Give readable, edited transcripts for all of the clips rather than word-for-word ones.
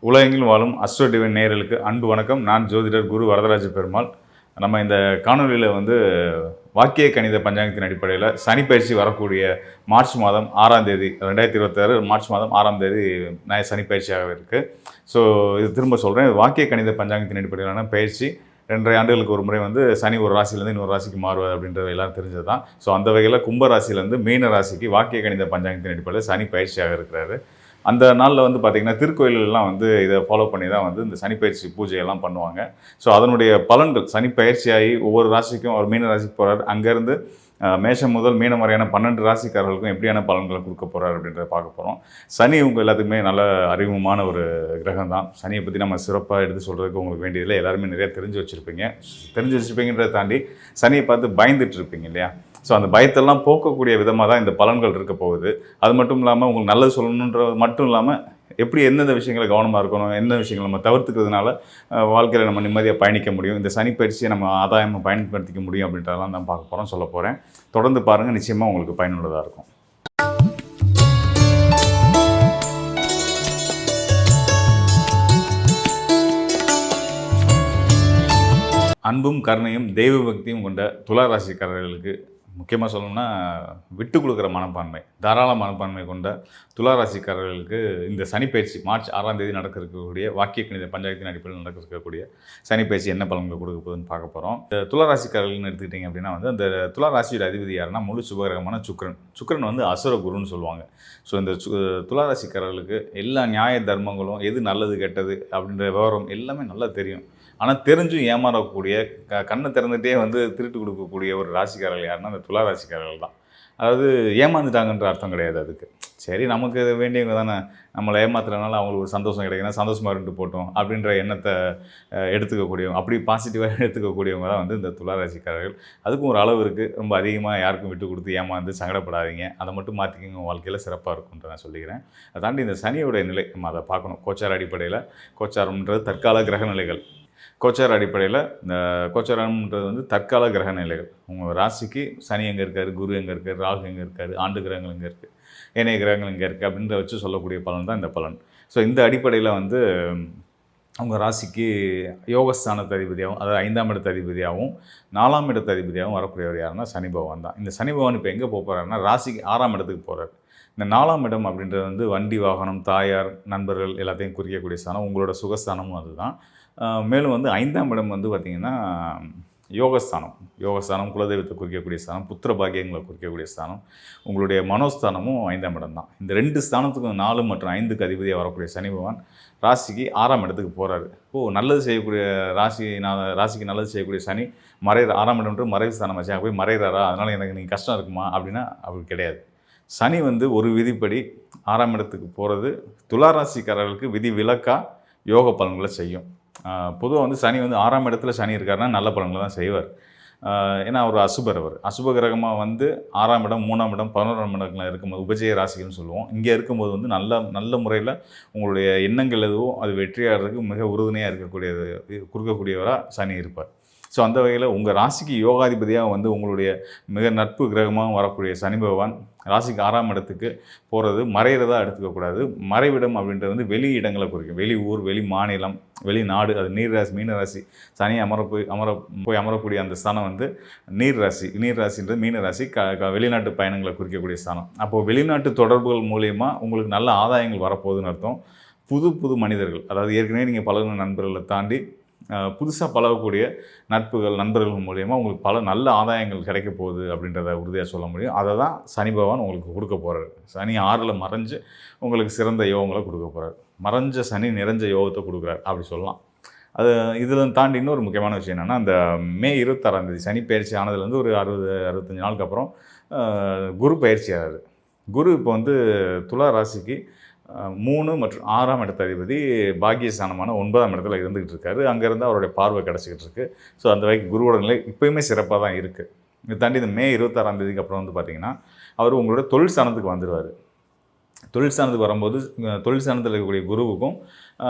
உலகெங்கிலும் வாழும் astro divine நேயர்களுக்கு அன்பு வணக்கம். நான் ஜோதிடர் குரு வரதராஜ பெருமாள். நம்ம இந்த காணொலியில் வாக்கிய கணித பஞ்சாங்கத்தின் அடிப்படையில் சனிப்பயிற்சி வரக்கூடிய மார்ச் மாதம் 6ஆம் தேதி 2026 மார்ச் மாதம் 6ஆம் தேதி சனிப்பயிற்சியாக இருக்குது. ஸோ இது திரும்ப சொல்கிறேன், வாக்கிய கணித பஞ்சாங்கத்தின் அடிப்படையிலான பயிற்சி 2.5 ஆண்டுகளுக்கு ஒரு முறை சனி ஒரு ராசியிலேருந்து இன்னொரு ராசிக்கு மாறுவது அப்படின்றது எல்லாம் தெரிஞ்சது தான். ஸோ அந்த வகையில் கும்ப ராசியிலேருந்து மீன ராசிக்கு வாக்கிய கணித பஞ்சாங்கத்தின் அடிப்படையில் சனி பயிற்சியாக இருக்கிறாரு. அந்த நாளில் பார்த்திங்கன்னா திருக்கோயிலெலாம் இதை ஃபாலோ பண்ணி தான் இந்த சனிப்பயிற்சி பூஜையெல்லாம் பண்ணுவாங்க. ஸோ அதனுடைய பலன்கள் சனிப்பயிற்சியாகி ஒவ்வொரு ராசிக்கும் அவர் மீன ராசிக்கு போகிறார். அங்கேருந்து மேஷம் முதல் மீனம் வரையான 12 ராசிக்காரர்களுக்கும் எப்படியான பலன்களை கொடுக்க போகிறார் அப்படின்றத பார்க்க போகிறோம். சனி எல்லாத்துக்குமே நல்ல அறிமுகமான ஒரு கிரகம் தான். சனியை பற்றி நம்ம சிறப்பாக எடுத்து சொல்கிறதுக்கு உங்களுக்கு வேண்டியதில்லை, எல்லாருமே நிறையா தெரிஞ்சு வச்சுருப்பீங்கன்றதை தாண்டி சனியை பார்த்து பயந்துட்டு இருப்பீங்க இல்லையா? ஸோ அந்த பயத்தெல்லாம் போக்கக்கூடிய விதமாக தான் இந்த பலன்கள் இருக்க போகுது. அது மட்டும் இல்லாமல் உங்களுக்கு நல்லது சொல்லணுன்றது மட்டும் இல்லாமல் எப்படி எந்தெந்த விஷயங்களை கவனமாக இருக்கணும், என்ன விஷயங்கள் நம்ம தவிர்த்துக்கிறதுனால வாழ்க்கையில் நம்ம நிம்மதியாக பயணிக்க முடியும், இந்த சனிப்பயிற்சியை நம்ம ஆதாயமாக பயன்படுத்திக்க முடியும் அப்படின்றதெல்லாம் நான் பார்க்க போகிறோம், சொல்ல போகிறேன். தொடர்ந்து பாருங்கள், நிச்சயமாக உங்களுக்கு பயனுள்ளதாக இருக்கும். அன்பும் கருணையும் தெய்வ பக்தியும் கொண்ட துலா ராசிக்காரர்களுக்கு முக்கியமாக சொல்லணும்னா விட்டு கொடுக்குற மனப்பான்மை, தாராள மனப்பான்மை கொண்ட துலா ராசிக்காரர்களுக்கு இந்த சனிப்பயிற்சி மார்ச் 6ஆம் தேதி நடக்க இருக்கக்கூடிய வாக்கிய கணித பஞ்சாயத்தின் அடிப்படையில் நடக்க இருக்கக்கூடிய சனிப்பயிற்சி என்ன பலன்கள் கொடுக்க போகுதுன்னு பார்க்க போகிறோம். இந்த துலா ராசிக்காரர்கள்னு எடுத்துக்கிட்டிங்க அப்படின்னா அந்த துலா ராசியோட அதிபதி யாருன்னா முழு சுபகிரகமான சுக்கிரன் அசுர குருன்னு சொல்லுவாங்க. ஸோ இந்த துலா ராசிக்காரர்களுக்கு எல்லா நியாய தர்மங்களும் எது நல்லது கெட்டது அப்படின்ற விவரம் எல்லாமே நல்லா தெரியும். ஆனால் தெரிஞ்சும் ஏமாறக்கூடிய கண்ணை திறந்துகிட்டே திருட்டு கொடுக்கக்கூடிய ஒரு ராசிக்காரர்கள் யாருன்னா அந்த துலா ராசிக்காரர்கள் தான். அதாவது ஏமாந்துட்டாங்கன்ற அர்த்தம் கிடையாது அதுக்கு. சரி, நமக்கு வேண்டியவங்க தானே, நம்மளை ஏமாத்துறதுனால அவங்களுக்கு ஒரு சந்தோஷம் கிடைக்குன்னா சந்தோஷமாக இருந்துட்டு போட்டோம் அப்படின்ற எண்ணத்தை எடுத்துக்கக்கூடியவங்க, அப்படி பாசிட்டிவாக எடுத்துக்கக்கூடியவங்க தான் இந்த துலா ராசிக்காரர்கள். அதுக்கும் ஒரு அளவு இருக்குது. ரொம்ப அதிகமாக யாருக்கும் விட்டு கொடுத்து ஏமாந்து சங்கடப்படாதீங்க, அதை மட்டும் மாற்றிக்கிங்க, வாழ்க்கையில் சிறப்பாக இருக்கும்ன்ற நான் சொல்லிக்கிறேன். அதை தாண்டி இந்த சனியோட நிலை நம்ம அதை பார்க்கணும். கோச்சார அடிப்படையில், கோச்சாரம்ன்றது தற்கால கிரக நிலைகள். கோச்சார அடிப்படையில் இந்த கோச்சாரம்ன்றது தற்கால கிரக நிலைகள். உங்கள் ராசிக்கு சனி எங்கே இருக்கார், குரு எங்கே இருக்கார், ராகு எங்கே இருக்கார், ஆண்டு கிரகங்கள் எங்கே இருக்குது, ஏனைய கிரகங்கள் எங்கே இருக்குது அப்படின்ற வச்சு சொல்லக்கூடிய பலன் தான் இந்த பலன். ஸோ இந்த அடிப்படையில் உங்கள் ராசிக்கு யோகஸ்தானத்து அதிபதியாகவும், அதாவது 5ஆம் இடத்து அதிபதியாகவும் 4ஆம் இடத்து அதிபதியாகவும் வரக்கூடியவர் யாருன்னா சனி பகவான் தான். இந்த சனி பகவான் இப்போ எங்கே போகிறாருன்னா ராசிக்கு 6ஆம் இடத்துக்கு போகிறார். இந்த 4ஆம் இடம் அப்படின்றது வண்டி வாகனம், தாயார், நண்பர்கள் எல்லாத்தையும் குறிக்கக்கூடிய ஸ்தானம். உங்களோட சுகஸ்தானமும் அதுதான். மேலும் 5ஆம் இடம் பார்த்திங்கன்னா யோகஸ்தானம் குலதெய்வத்தை குறிக்கக்கூடிய ஸ்தானம், புத்திர பாக்கியங்களை குறிக்கக்கூடிய ஸ்தானம். உங்களுடைய மனோஸ்தானமும் 5ஆம் இடம் தான். இந்த 2 ஸ்தானத்துக்கும் 4 மற்றும் 5க்கு அதிபதியாக வரக்கூடிய சனி பகவான் ராசிக்கு 6ஆம் இடத்துக்கு போகிறாரு. நல்லது செய்யக்கூடிய ராசிக்கு நல்லது செய்யக்கூடிய சனி 6ஆம் இடம்ன்ற மறைவு ஸ்தானம் வச்சு போய் மறைகிறாரா, அதனால் எனக்கு நீங்கள் கஷ்டம் இருக்குமா அப்படின்னா அப்படி கிடையாது. சனி ஒரு விதிப்படி 6ஆம் இடத்துக்கு போகிறது துலா ராசிக்காரர்களுக்கு விதி விலக்காக யோக பலன்களை செய்யும். பொதுவாக சனி 6ஆம் இடத்துல சனி இருக்காருன்னா நல்ல பலன்களை தான் செய்வார். ஏன்னா அவர் அசுப கிரகமாக 6ஆம் இடம், 3ஆம் இடம், 11ஆம் இடங்களில் இருக்கும்போது உபஜய ராசிகள்னு சொல்லுவோம். இங்கே இருக்கும்போது நல்ல முறையில் உங்களுடைய எண்ணங்கள் எதுவும் அது வெற்றியாகிறதுக்கு மிக உறுதுணையாக கொடுக்கக்கூடியவராக சனி இருப்பார். ஸோ அந்த வகையில் உங்கள் ராசிக்கு யோகாதிபதியாக உங்களுடைய மிக நட்பு கிரகமாக வரக்கூடிய சனி பகவான் ராசிக்கு 6ஆம் இடத்துக்கு போகிறது மறைகிறதா எடுத்துக்கக்கூடாது. மறைவிடம் அப்படின்றது வெளி இடங்களை குறிக்கும். வெளி ஊர், வெளி மாநிலம், வெளிநாடு. அது நீர் ராசி, மீன ராசி. சனி அமரக்கூடிய அந்த ஸ்தானம் நீர் ராசின்றது மீன ராசி. வெளிநாட்டு பயணங்களை குறிக்கக்கூடிய ஸ்தானம். அப்போது வெளிநாட்டு தொடர்புகள் மூலயமா உங்களுக்கு நல்ல ஆதாயங்கள் வரப்போகுதுன்னு அர்த்தம். புது மனிதர்கள், அதாவது ஏற்கனவே நீங்கள் பழகின நண்பர்களை தாண்டி புதுசாக பழகக்கூடிய நண்பர்கள் மூலயமா உங்களுக்கு பல நல்ல ஆதாயங்கள் கிடைக்க போகுது அப்படின்றத உறுதியாக சொல்ல முடியும். அதை தான் சனி பகவான் உங்களுக்கு கொடுக்க போகிறார். சனி 6ல் மறைஞ்சு உங்களுக்கு சிறந்த யோகங்களை கொடுக்க போகிறார். மறைஞ்ச சனி நிறைஞ்ச யோகத்தை கொடுக்குறார் அப்படி சொல்லலாம். அது இதில் தாண்டி இன்னொரு முக்கியமான விஷயம் என்னென்னா, அந்த மே 26ஆம் தேதி சனி பயிற்சி ஆனதுலேருந்து ஒரு 60-65 நாளுக்கு அப்புறம் குரு பயிற்சி ஆகுது. குரு இப்போ துலா ராசிக்கு 3 மற்றும் 6ஆம் இடத்து அதிபதி பாக்கியஸ்தானமான 9ஆம் இடத்துல இருந்துகிட்டு இருக்காரு. அங்கேருந்து அவருடைய பார்வை கிடச்சிக்கிட்டு இருக்குது. ஸோ அந்த வகைக்கு குருவோட நிலை இப்போயுமே சிறப்பாக தான் இருக்குது. இது தாண்டி இந்த மே 26ஆம் தேதிக்கு அப்புறம் பார்த்திங்கன்னா அவர் உங்களோட தொழில் ஸ்தானத்துக்கு வந்துடுவார். தொழில் ஸ்தானத்துக்கு வரும்போது தொழில் ஸ்தானத்தில் இருக்கக்கூடிய குருவுக்கும்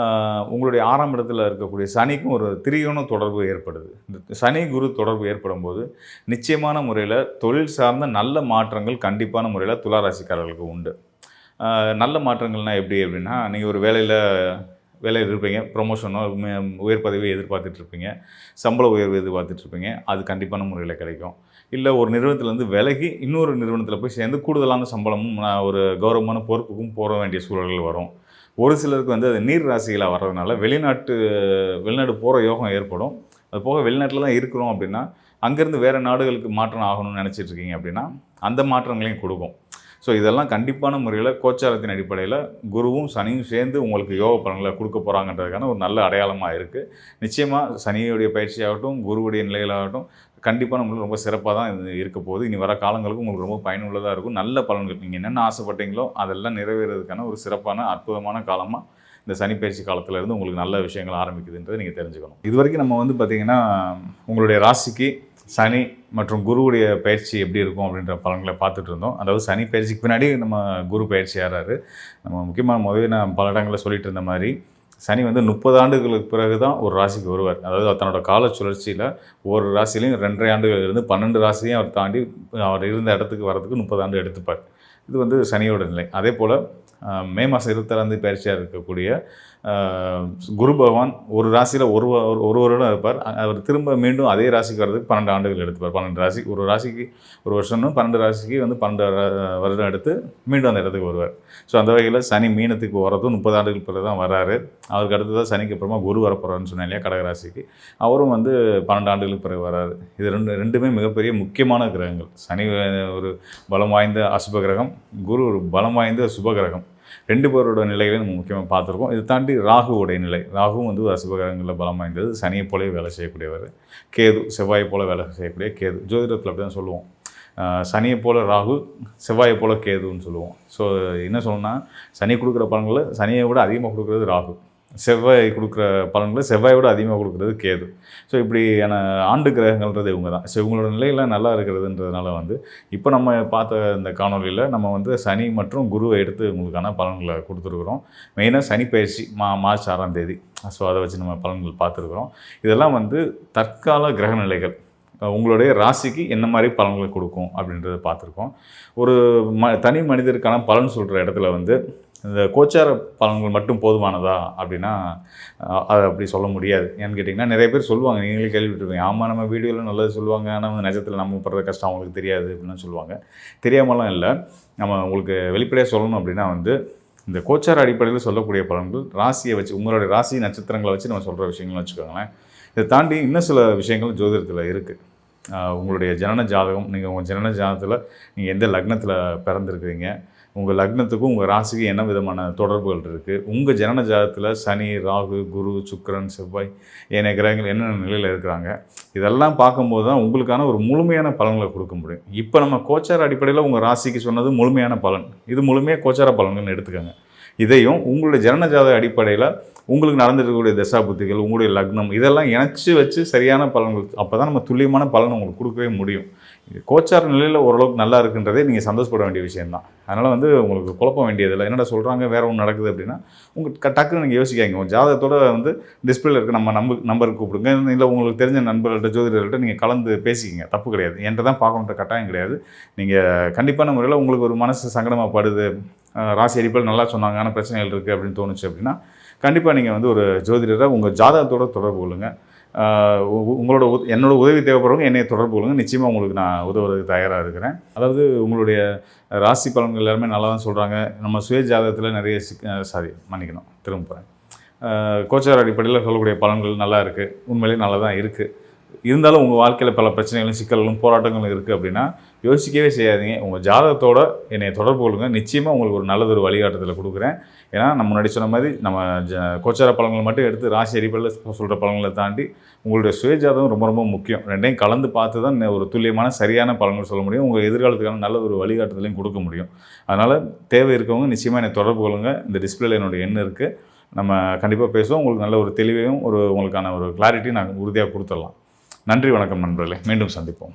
உங்களுடைய 6ஆம் இடத்துல இருக்கக்கூடிய சனிக்கும் ஒரு திரிகோண தொடர்பு ஏற்படுது. இந்த சனி குரு தொடர்பு ஏற்படும் போது நிச்சயமான முறையில் தொழில் சார்ந்த நல்ல மாற்றங்கள் கண்டிப்பான முறையில் துலா ராசிக்காரர்களுக்கு உண்டு. நல்ல மாற்றங்கள்னால் எப்படி அப்படின்னா, நீங்கள் ஒரு வேலையில் இருப்பீங்க, ப்ரொமோஷனோ உயர் பதவியை எதிர்பார்த்துட்ருப்பீங்க, சம்பள உயர்வு எதிர்பார்த்துட்ருப்பீங்க, அது கண்டிப்பான முறையில் கிடைக்கும். இல்லை ஒரு நிறுவனத்துலேருந்து விலகி இன்னொரு நிறுவனத்தில் போய் சேர்ந்து கூடுதலான சம்பளமும் ஒரு கௌரவமான பொறுப்புக்கும் போக வேண்டிய சூழல்கள் வரும். ஒரு சிலருக்கு வந்து அது நீர் ராசிகளாக வர்றதுனால வெளிநாடு போகிற யோகம் ஏற்படும். அது போக வெளிநாட்டில் தான் இருக்கிறோம் அப்படின்னா, அங்கேருந்து வேறு நாடுகளுக்கு மாற்றம் ஆகணும்னு நினச்சிட்ருக்கீங்க அப்படின்னா, அந்த மாற்றங்களையும் கொடுக்கும். ஸோ இதெல்லாம் கண்டிப்பான முறையில் கோச்சாரத்தின் அடிப்படையில் குருவும் சனியும் சேர்ந்து உங்களுக்கு யோக பலன்களை கொடுக்க போகிறாங்கன்றதுக்கான ஒரு நல்ல அடையாளமாக இருக்குது. நிச்சயமாக சனியுடைய பயிற்சியாகட்டும், குருவுடைய நிலைகளாகட்டும் கண்டிப்பாக நம்மளுக்கு ரொம்ப சிறப்பாக தான் இது இருக்க போகுது. இனி வர காலங்களுக்கு உங்களுக்கு ரொம்ப பயனுள்ளதாக இருக்கும். நல்ல பலன்கள் நீங்கள் என்னென்ன ஆசைப்பட்டீங்களோ அதெல்லாம் நிறைவேறதுக்கான ஒரு சிறப்பான அற்புதமான காலமாக இந்த சனி பயிற்சி காலத்திலேருந்து உங்களுக்கு நல்ல விஷயங்கள் ஆரம்பிக்குதுன்றதை நீங்கள் தெரிஞ்சுக்கணும். இது வரைக்கும் நம்ம வந்து பார்த்திங்கன்னா உங்களுடைய ராசிக்கு சனி மற்றும் குருவுடைய பயிற்சி எப்படி இருக்கும் அப்படின்ற பலன்களை பார்த்துட்டு இருந்தோம். அதாவது சனி பயிற்சிக்கு பின்னாடி நம்ம குரு பயிற்சி ஆகிறாரு. நம்ம முக்கியமாக முதல்ல நான் பல இடங்களில் சொல்லிட்டு இருந்த மாதிரி சனி வந்து 30 ஆண்டுகளுக்கு பிறகு தான் ஒரு ராசிக்கு வருவார். அதாவது தன்னோட கால சுழற்சியில் ஒரு ராசிலையும் 2.5 ஆண்டுகள் இருந்து 12 ராசியும் அவர் தாண்டி அவர் இருந்த இடத்துக்கு வரதுக்கு 30 ஆண்டு எடுத்துப்பார். இது வந்து சனியோட நிலை. அதே போல் மே மாதம் 26 பயிற்சியாக இருக்கக்கூடிய குரு பகவான் ஒரு ராசியில் ஒரு வருடம் இருப்பார். அவர் திரும்ப மீண்டும் அதே ராசிக்கு வர்றதுக்கு 12 ஆண்டுகள் எடுத்துப்பார். 12 ராசி ஒரு ராசிக்கு ஒரு வருஷம்னு 12 ராசிக்கு வந்து 12 வருடம் எடுத்து மீண்டும் அந்த இடத்துக்கு வருவார். ஸோ அந்த வகையில் சனி மீனத்துக்கு வரதும் 30 ஆண்டுகள் பிறகு தான் வர்றாரு. அவருக்கு அடுத்து தான் சனிக்கு அப்புறமா குரு வரப்போகிறாருன்னு சொன்னேன் இல்லையா, கடகராசிக்கு. அவரும் வந்து 12 ஆண்டுகளுக்கு பிறகு வர்றாரு. இது ரெண்டுமே மிகப்பெரிய முக்கியமான கிரகங்கள். சனி ஒரு பலம் வாய்ந்த அசுப கிரகம், குரு ஒரு பலம் வாய்ந்த சுப கிரகம். 2 பேரோட நிலைகளையும் நம்ம முக்கியமாக பார்த்துருக்கோம். இதை தாண்டி ராகுவோடைய நிலை, ராகுவும் வந்து அசுபகிரகங்களில் பலம் வாய்ந்தது. சனியை போலவே வேலை செய்யக்கூடியவர். கேது செவ்வாயை போல் வேலை செய்யக்கூடிய கேது. ஜோதிடத்தில் அப்படி தான் சொல்லுவோம். சனியை போல் ராகு, செவ்வாயை போல் கேதுன்னு சொல்லுவோம். ஸோ என்ன சொல்லணும்னா, சனி கொடுக்குற பலன்களை சனியை விட அதிகமாக கொடுக்குறது ராகு, செவ்வாய் கொடுக்குற பலன்களை செவ்வாயை விட அதிகமாக கொடுக்குறது கேது. ஸோ இப்படியான ஆண்டு கிரகங்கள்ன்றது இவங்க தான். ஸோ இவங்களோட நிலையெல்லாம் நல்லா இருக்கிறதுன்றதுனால வந்து இப்போ நம்ம பார்த்த இந்த காணொலியில் நம்ம வந்து சனி மற்றும் குருவை எடுத்து உங்களுக்கான பலன்களை கொடுத்துருக்குறோம். மெயினாக சனி பயிற்சி மார்ச் 6ஆம் தேதி. ஸோ அதை வச்சு நம்ம பலன்கள் பார்த்துருக்குறோம். இதெல்லாம் வந்து தற்கால கிரக நிலைகள். உங்களுடைய ராசிக்கு என்ன மாதிரி பலன்களை கொடுக்கும் அப்படின்றத பார்த்துருக்கோம். ஒரு தனி மனிதருக்கான பலன் சொல்கிற இடத்துல வந்து இந்த கோச்சார பலன்கள் மட்டும் போதுமானதா அப்படின்னா அதை அப்படி சொல்ல முடியாது. ஏன்னு கேட்டிங்கன்னா, நிறைய பேர் சொல்லுவாங்க, நீங்களே கேள்விப்பட்டிருப்பீங்க, ஆமாம் நம்ம வீடியோவில் நல்லது சொல்லுவாங்க, ஆனால் நிஜத்தில் நம்ம படுற கஷ்டம் அவங்களுக்கு தெரியாது அப்படின்னு சொல்லுவாங்க. தெரியாமலாம் இல்லை. நம்ம உங்களுக்கு வெளிப்படையாக சொல்லணும் அப்படின்னா வந்து இந்த கோச்சார அடிப்படையில் சொல்லக்கூடிய பலன்கள் ராசியை வச்சு, உங்களுடைய ராசி நட்சத்திரங்களை வச்சு நம்ம சொல்கிற விஷயங்கள்னு வச்சுக்கோங்களேன். இதை தாண்டி இன்னும் சில விஷயங்கள் ஜோதிடத்தில் இருக்குது. உங்களுடைய ஜனன ஜாதகம், நீங்கள் உங்கள் ஜனன ஜாதகத்தில் நீங்கள் எந்த லக்னத்தில் பிறந்திருக்கிறீங்க, உங்கள் லக்னத்துக்கும் உங்கள் ராசிக்கும் என்ன விதமான தொடர்புகள் இருக்குது, உங்கள் ஜனன ஜாதகத்தில் சனி, ராகு, குரு, சுக்கிரன், செவ்வாய் ஏனைய கிரகங்கள் என்னென்ன நிலையில் இருக்கிறாங்க, இதெல்லாம் பார்க்கும்போது தான் உங்களுக்கான ஒரு முழுமையான பலன்களை கொடுக்க முடியும். இப்போ நம்ம கோச்சார அடிப்படையில் உங்கள் ராசிக்கு சொன்னது முழுமையான பலன். இது முழுமையாக கோச்சார பலன்கள்னு எடுத்துக்கோங்க. இதையும் உங்களுடைய ஜனன ஜாதக அடிப்படையில் உங்களுக்கு நடந்துருக்கக்கூடிய தசா புத்திகள், உங்களுடைய லக்னம், இதெல்லாம் இணைச்சி வச்சு சரியான பலன்கள், அப்போ தான் நம்ம துல்லியமான பலனை உங்களுக்கு கொடுக்கவே முடியும். கோச்சார நிலையில் ஓரளவுக்கு நல்லா இருக்குன்றதே நீங்கள் சந்தோஷப்பட வேண்டிய விஷயந்தான். அதனால் வந்து உங்களுக்கு குழப்பம் வேண்டியதில்லை. என்னடா சொல்கிறாங்க வேறு ஒன்று நடக்குது அப்படின்னா உங்களுக்கு டக்குன்னு நீங்கள் யோசிக்காங்க. உங்கள் ஜாதகத்தோடு வந்து டிஸ்பிளேல இருக்க நம்பருக்கு கூப்பிடுங்க. இல்லை உங்களுக்கு தெரிஞ்ச நண்பர்கள்ட்ட, ஜோதிடர்கள்ட்ட நீங்கள் கலந்து பேசிக்கிங்க, தப்பு கிடையாது. என்கிட்ட தான் பார்க்கணுன்ற கட்டாயம் கிடையாது. நீங்கள் கண்டிப்பான முறையில் உங்களுக்கு ஒரு மனசு சங்கடமாகப்படுது, ராசி அடிப்படையில் நல்லா சொன்னாங்க ஆனால் பிரச்சனைகள் இருக்குது அப்படின்னு தோணுச்சு அப்படின்னா கண்டிப்பாக நீங்கள் வந்து ஒரு ஜோதிடரை உங்கள் ஜாதகத்தோடு தொடர்பு கொள்ளுங்கள். என்னோட உதவி தேவைப்படுறவங்க என்னை தொடர்பு கொள்ளுங்கள். நிச்சயமாக உங்களுக்கு நான் உதவுறதுக்கு தயாராக இருக்கிறேன். அதாவது உங்களுடைய ராசி பலன்கள் எல்லாருமே நல்லா தான் சொல்கிறாங்க. நம்ம சுய ஜாதகத்தில் நிறைய திரும்ப போகிறேன். கோச்சார அடிப்படையில் சொல்லக்கூடிய பலன்கள் நல்லா இருக்குது, உண்மையிலேயே நல்லா தான் இருக்குது. இருந்தாலும் உங்கள் வாழ்க்கையில் பல பிரச்சனைகளும் சிக்கல்களும் போராட்டங்களும் இருக்குது அப்படின்னா யோசிக்கவே செய்யாதீங்க. உங்கள் ஜாதகத்தோடு என்னை தொடர்பு கொள்ளுங்கள். நிச்சயமாக உங்களுக்கு ஒரு நல்லதொரு வழிகாட்டுதலை கொடுக்குறேன். ஏன்னா நம்ம முன்னாடி சொன்ன மாதிரி நம்ம கோச்சார பலன்கள் மட்டும் எடுத்து ராசி அடிப்படையில் சொல்கிற பலன்களை தாண்டி உங்களுடைய சுயஜாதகம் ரொம்ப ரொம்ப முக்கியம். ரெண்டையும் கலந்து பார்த்து தான் ஒரு துல்லியமான சரியான பலன்கள் சொல்ல முடியும். உங்கள் எதிர்காலத்துக்கான நல்ல ஒரு வழிகாட்டுதலையும் கொடுக்க முடியும். அதனால் தேவை இருக்கவங்க நிச்சயமாக என்னை தொடர்பு கொள்ளுங்கள். இந்த டிஸ்பிளேல என்னோடய எண் இருக்குது. நம்ம கண்டிப்பாக பேசுவோம். உங்களுக்கு நல்ல ஒரு தெளிவையும் உங்களுக்கான ஒரு கிளாரிட்டியும் நாங்கள் உறுதியாக கொடுத்துடலாம். நன்றி, வணக்கம் நண்பர்களே. மீண்டும் சந்திப்போம்.